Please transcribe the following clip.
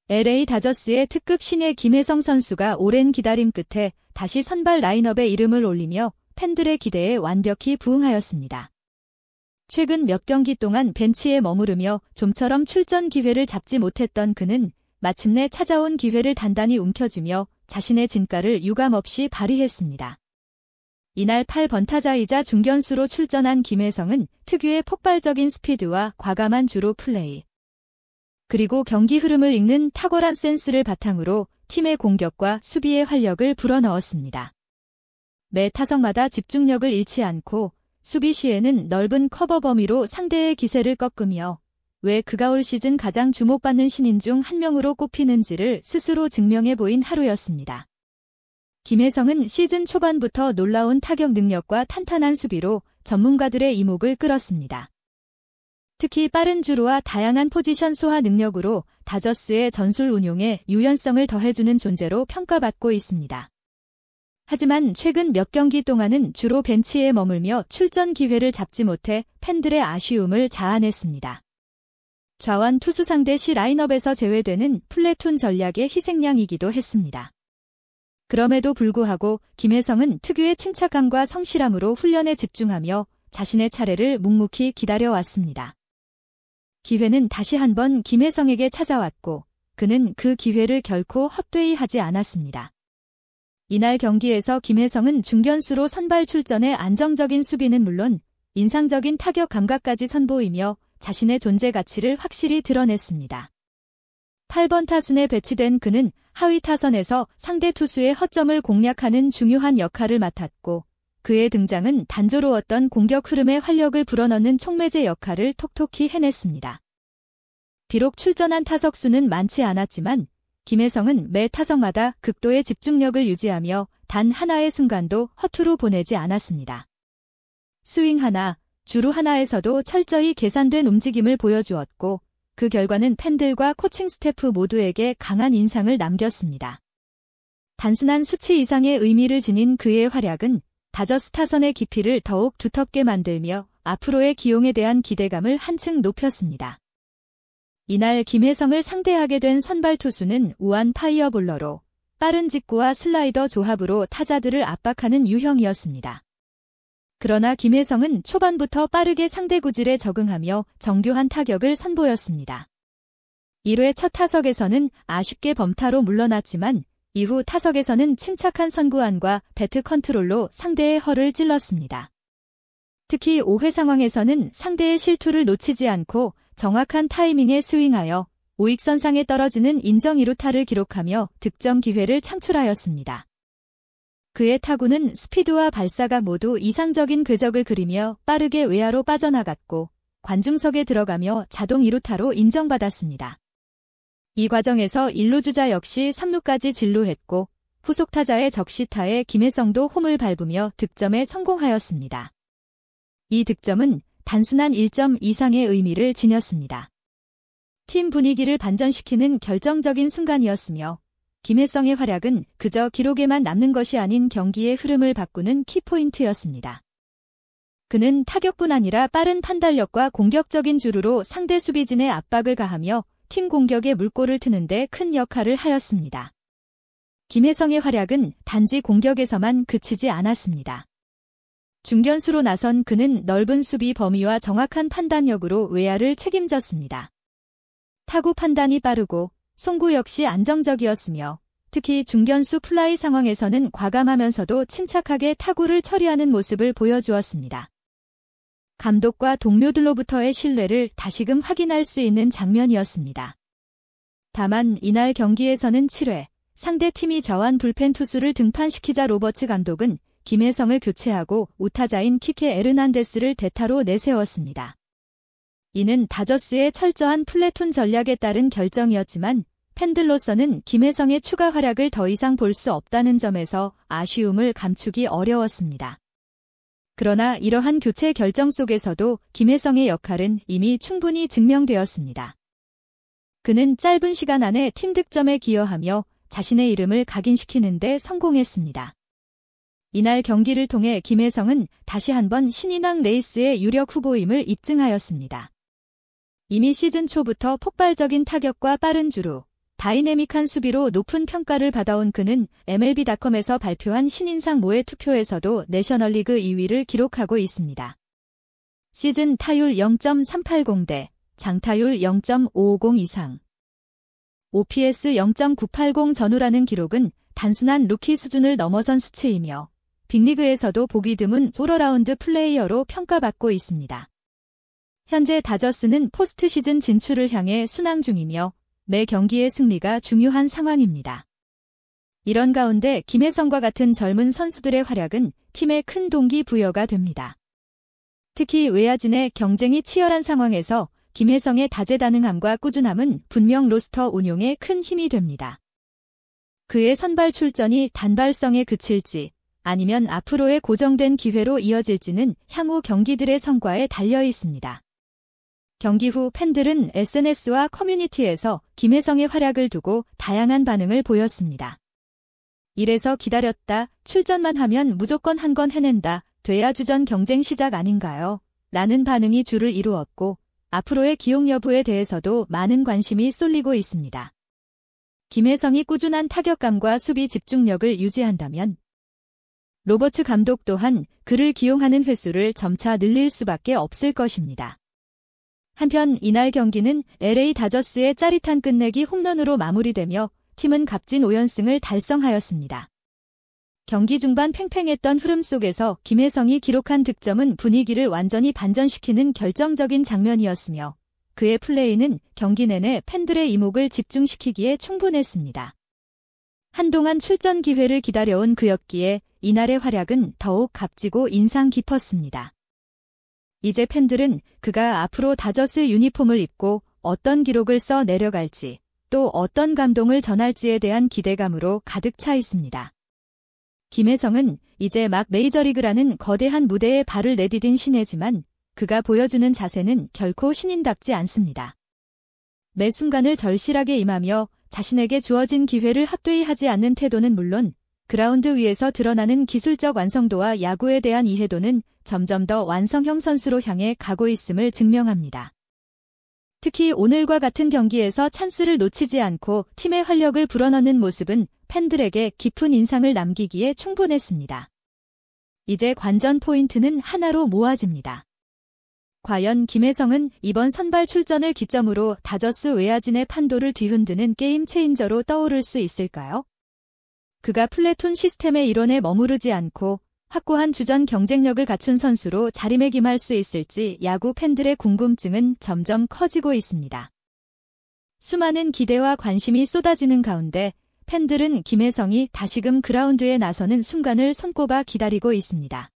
LA 다저스의 특급 신예 김혜성 선수가 오랜 기다림 끝에 다시 선발 라인업에 이름을 올리며 팬들의 기대에 완벽히 부응하였습니다. 최근 몇 경기 동안 벤치에 머무르며 좀처럼 출전 기회를 잡지 못했던 그는 마침내 찾아온 기회를 단단히 움켜쥐며 자신의 진가를 유감없이 발휘했습니다. 이날 8번 타자이자 중견수로 출전한 김혜성은 특유의 폭발적인 스피드와 과감한 주루 플레이, 그리고 경기 흐름을 읽는 탁월한 센스를 바탕으로 팀의 공격과 수비의 활력을 불어넣었습니다. 매 타석마다 집중력을 잃지 않고 수비 시에는 넓은 커버 범위로 상대의 기세를 꺾으며 왜 그가 올 시즌 가장 주목받는 신인 중 한 명으로 꼽히는지를 스스로 증명해 보인 하루였습니다. 김혜성은 시즌 초반부터 놀라운 타격 능력과 탄탄한 수비로 전문가들의 이목을 끌었습니다. 특히 빠른 주루와 다양한 포지션 소화 능력으로 다저스의 전술 운용에 유연성을 더해주는 존재로 평가받고 있습니다. 하지만 최근 몇 경기 동안은 주로 벤치에 머물며 출전 기회를 잡지 못해 팬들의 아쉬움을 자아냈습니다. 좌완 투수 상대 시 라인업에서 제외되는 플래툰 전략의 희생양이기도 했습니다. 그럼에도 불구하고 김혜성은 특유의 침착함과 성실함으로 훈련에 집중하며 자신의 차례를 묵묵히 기다려왔습니다. 기회는 다시 한번 김혜성에게 찾아왔고 그는 그 기회를 결코 헛되이 하지 않았습니다. 이날 경기에서 김혜성은 중견수로 선발 출전해 안정적인 수비는 물론 인상적인 타격 감각까지 선보이며 자신의 존재 가치를 확실히 드러냈습니다. 8번 타순에 배치된 그는 하위 타선에서 상대 투수의 허점을 공략하는 중요한 역할을 맡았고 그의 등장은 단조로웠던 공격 흐름에 활력을 불어넣는 촉매제 역할을 톡톡히 해냈습니다. 비록 출전한 타석 수는 많지 않았지만 김혜성은 매 타석마다 극도의 집중력을 유지하며 단 하나의 순간도 허투루 보내지 않았습니다. 스윙 하나, 주루 하나에서도 철저히 계산된 움직임을 보여주었고 그 결과는 팬들과 코칭 스태프 모두에게 강한 인상을 남겼습니다. 단순한 수치 이상의 의미를 지닌 그의 활약은 다저스 타선의 깊이를 더욱 두텁게 만들며 앞으로의 기용에 대한 기대감을 한층 높였습니다. 이날 김혜성을 상대하게 된 선발 투수는 우완 파이어볼러로 빠른 직구와 슬라이더 조합으로 타자들을 압박하는 유형이었습니다. 그러나 김혜성은 초반부터 빠르게 상대 구질에 적응하며 정교한 타격을 선보였습니다. 1회 첫 타석에서는 아쉽게 범타로 물러났지만 이후 타석에서는 침착한 선구안과 배트 컨트롤로 상대의 허를 찔렀습니다. 특히 5회 상황에서는 상대의 실투를 놓치지 않고 정확한 타이밍에 스윙하여 우익선상에 떨어지는 인정 2루타를 기록하며 득점 기회를 창출하였습니다. 그의 타구는 스피드와 발사가 모두 이상적인 궤적을 그리며 빠르게 외야로 빠져나갔고 관중석에 들어가며 자동 2루타로 인정받았습니다. 이 과정에서 1루 주자 역시 3루까지 진루했고 후속 타자의 적시타에 김혜성도 홈을 밟으며 득점에 성공하였습니다. 이 득점은 단순한 1점 이상의 의미를 지녔습니다. 팀 분위기를 반전시키는 결정적인 순간이었으며 김혜성의 활약은 그저 기록에만 남는 것이 아닌 경기의 흐름을 바꾸는 키포인트였습니다. 그는 타격뿐 아니라 빠른 판단력과 공격적인 주루로 상대 수비진의 압박을 가하며 팀 공격에 물꼬를 트는 데 큰 역할을 하였습니다. 김혜성의 활약은 단지 공격에서만 그치지 않았습니다. 중견수로 나선 그는 넓은 수비 범위와 정확한 판단력으로 외야를 책임졌습니다. 타구 판단이 빠르고 송구 역시 안정적이었으며 특히 중견수 플라이 상황에서는 과감하면서도 침착하게 타구를 처리하는 모습을 보여주었습니다. 감독과 동료들로부터의 신뢰를 다시금 확인할 수 있는 장면이었습니다. 다만 이날 경기에서는 7회 상대 팀이 좌완 불펜 투수를 등판시키자 로버츠 감독은 김혜성을 교체하고 우타자인 키케 에르난데스를 대타로 내세웠습니다. 이는 다저스의 철저한 플래툰 전략에 따른 결정이었지만 팬들로서는 김혜성의 추가 활약을 더 이상 볼 수 없다는 점에서 아쉬움을 감추기 어려웠습니다. 그러나 이러한 교체 결정 속에서도 김혜성의 역할은 이미 충분히 증명되었습니다. 그는 짧은 시간 안에 팀 득점에 기여하며 자신의 이름을 각인시키는 데 성공했습니다. 이날 경기를 통해 김혜성은 다시 한번 신인왕 레이스의 유력 후보임을 입증하였습니다. 이미 시즌 초부터 폭발적인 타격과 빠른 주루, 다이내믹한 수비로 높은 평가를 받아온 그는 MLB.com에서 발표한 신인상 모의 투표에서도 내셔널리그 2위를 기록하고 있습니다. 시즌 타율 0.380대 장타율 0.550 이상. OPS 0.980 전후라는 기록은 단순한 루키 수준을 넘어선 수치이며 빅리그에서도 보기 드문 올어라운드 플레이어로 평가받고 있습니다. 현재 다저스는 포스트 시즌 진출을 향해 순항 중이며 매 경기의 승리가 중요한 상황입니다. 이런 가운데 김혜성과 같은 젊은 선수들의 활약은 팀에 큰 동기부여가 됩니다. 특히 외야진의 경쟁이 치열한 상황에서 김혜성의 다재다능함과 꾸준함은 분명 로스터 운용에 큰 힘이 됩니다. 그의 선발 출전이 단발성에 그칠지 아니면 앞으로의 고정된 기회로 이어질지는 향후 경기들의 성과에 달려 있습니다. 경기 후 팬들은 SNS와 커뮤니티에서 김혜성의 활약을 두고 다양한 반응을 보였습니다. 이래서 기다렸다, 출전만 하면 무조건 한 건 해낸다, 돼야 주전 경쟁 시작 아닌가요? 라는 반응이 주를 이루었고 앞으로의 기용 여부에 대해서도 많은 관심이 쏠리고 있습니다. 김혜성이 꾸준한 타격감과 수비 집중력을 유지한다면 로버츠 감독 또한 그를 기용하는 횟수를 점차 늘릴 수밖에 없을 것입니다. 한편 이날 경기는 LA 다저스의 짜릿한 끝내기 홈런으로 마무리되며 팀은 값진 5연승을 달성하였습니다. 경기 중반 팽팽했던 흐름 속에서 김혜성이 기록한 득점은 분위기를 완전히 반전시키는 결정적인 장면이었으며 그의 플레이는 경기 내내 팬들의 이목을 집중시키기에 충분했습니다. 한동안 출전 기회를 기다려온 그였기에 이날의 활약은 더욱 값지고 인상 깊었습니다. 이제 팬들은 그가 앞으로 다저스 유니폼을 입고 어떤 기록을 써 내려갈지 또 어떤 감동을 전할지에 대한 기대감으로 가득 차 있습니다. 김혜성은 이제 막 메이저리그라는 거대한 무대에 발을 내디딘 신예지만 그가 보여주는 자세는 결코 신인답지 않습니다. 매 순간을 절실하게 임하며 자신에게 주어진 기회를 헛되이 하지 않는 태도는 물론 그라운드 위에서 드러나는 기술적 완성도와 야구에 대한 이해도는 점점 더 완성형 선수로 향해 가고 있음을 증명합니다. 특히 오늘과 같은 경기에서 찬스를 놓치지 않고 팀의 활력을 불어넣는 모습은 팬들에게 깊은 인상을 남기기에 충분했습니다. 이제 관전 포인트는 하나로 모아집니다. 과연 김혜성은 이번 선발 출전을 기점으로 다저스 외야진의 판도를 뒤흔드는 게임 체인저로 떠오를 수 있을까요? 그가 플래툰 시스템의 일원에 머무르지 않고 확고한 주전 경쟁력을 갖춘 선수로 자리매김할 수 있을지 야구 팬들의 궁금증은 점점 커지고 있습니다. 수많은 기대와 관심이 쏟아지는 가운데 팬들은 김혜성이 다시금 그라운드에 나서는 순간을 손꼽아 기다리고 있습니다.